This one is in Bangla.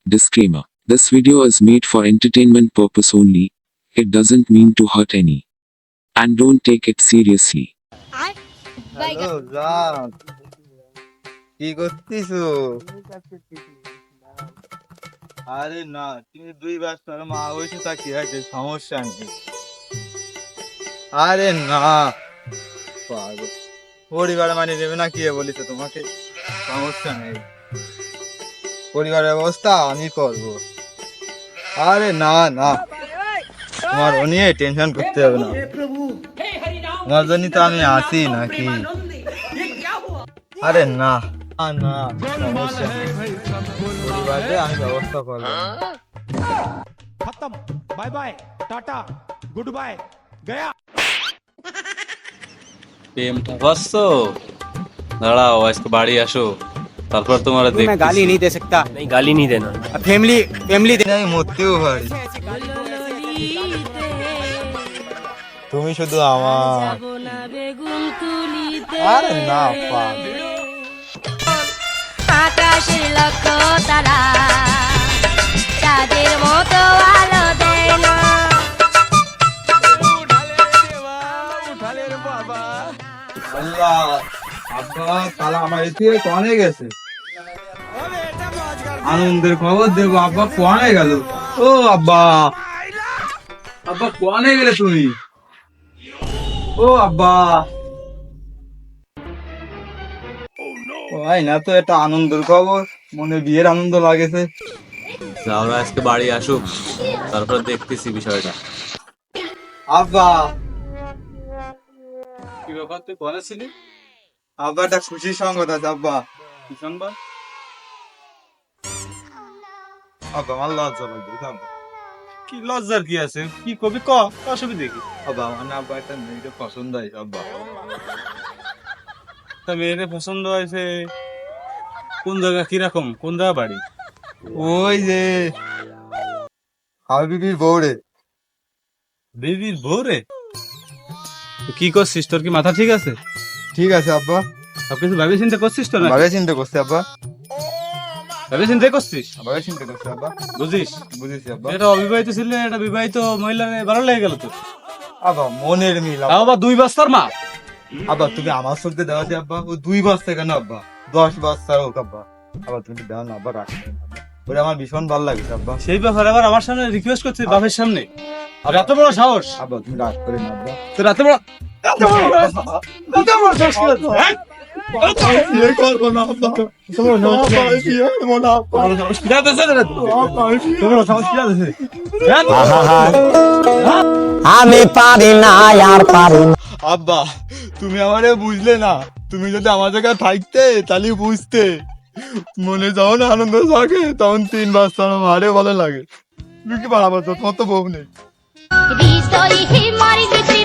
Disclaimer. This video is made for entertainment purpose only. It doesn't mean to hurt any. And don't take it seriously. Hello জান, কি করতেছো? আরে না, তুমি দুই বছর মা হয়েছে তা কি আছে, সমস্যা নেই। আরে না পাগল, পরিবারে মানে দেবে না, কি বলিস তোমাকে? সমস্যা নেই, পরিবারের ব্যবস্থা আমি করবো। আরে না না, তোমার ও নিয়ে টেনশন করতে হবে না, তোমার জন্য তো আমি আছি নাকি। আরে না না না, সমস্যা নেই, পরিবারে আমি ব্যবস্থা করবো। खत्म bye bye tata goodbye गया প্রেমটা বসছো, দাঁড়াও আজকে বাড়ি আসো, তারপর তোমার मैं गाली नहीं दे सकता। नहीं गाली नहीं देना। फैमिली फैमिली আমি মরতেও পারি, তুমি শুধু আমার। আরে না পাগল, আকাশের লক্ষ তারা চাঁদের মতো আলো দেয় না। আল্লাহ আব্বা তালা আমার এদিকে কনে গেছে, আনন্দের খবর দেবো। আব্বা কনে গেল? ও আব্বা, আব্বা কনে গেলে তুমি? ও আব্বা, ভাই না তো একটা আনন্দের খবর, মনে বিয়ের আনন্দ লাগেছে। যাও আজকে বাড়ি আসুক, তারপর দেখতেছি বিষয়টা। আব্বা কি ব্যাপার, তুই বলেছিলি? আব্বা একটা খুশির সংবাদ আছে। আব্বা কি সংবাদ? আব্বা আমার লজ্জা লাগবে। কি লজ্জার কি আছে, কি কবি ক, অসুবিধা দেখি। আব্বা আমার না আব্বা একটা মেয়েকে পছন্দ হয়েছে। আব্বা তা মেয়েকে পছন্দ হয়েছে, কোন জায়গা, কিরকম, কোন জায়গা বাড়ি? ওই যে আমার বিবির বউ রে। বিবির বউ রে? কি করছিস, তোর কি মাথা ঠিক আছে? ঠিক আছে আব্বা, সবকিছু ভাবে চিন্তা করছিস তো? না ভাবে চিন্তা করছি আব্বা, ভাবে চিন্তা করছিস, ভাবে চিন্তা করছি আব্বা। বুঝিস? বুঝেছি আব্বা। এটা অবিবাহিত ছিল, এটা বিবাহিত মহিলার ভালো লেগে গেল তো? আব্বা মনের মিল। আব্বা 2 বছর মা। আব্বা তুমি আমার সঙ্গে দেওয়া যে আব্বা, ও 2 বছর কেন আব্বা, 10 বছর হোক আব্বা। আব্বা তুমি দাও না আব্বা, রাখ। ওরে আমার ভীষণ ভালো লাগছে আব্বা। সেই ব্যাপারে আবার আমার সামনে রিকোয়েস্ট করছিস বাপের সামনে? আর এত বড় সাহস? আব্বা তুমি রাগ করে না আব্বা, তোর এত বড় সাহস কি আছে? হ্যাঁ এই করবো না আব্বা, তোমার সাহস কি আছে? মনা তোমার সাহস কি আছে? তোমার সাহস কি আছে? আমি পারি না আর পারি না। আব্বা তুমি আমারে বুঝলে না, তুমি যদি আমার জায়গায় থাকতে তাহলে বুঝতে। মনে যখন আনন্দ থাকে তখন 3 বছর আমারে ভালো লাগে। তুমি কি বাড়াবো, তোমার তো বউ নেই। হৃদয়ে মারি গেছে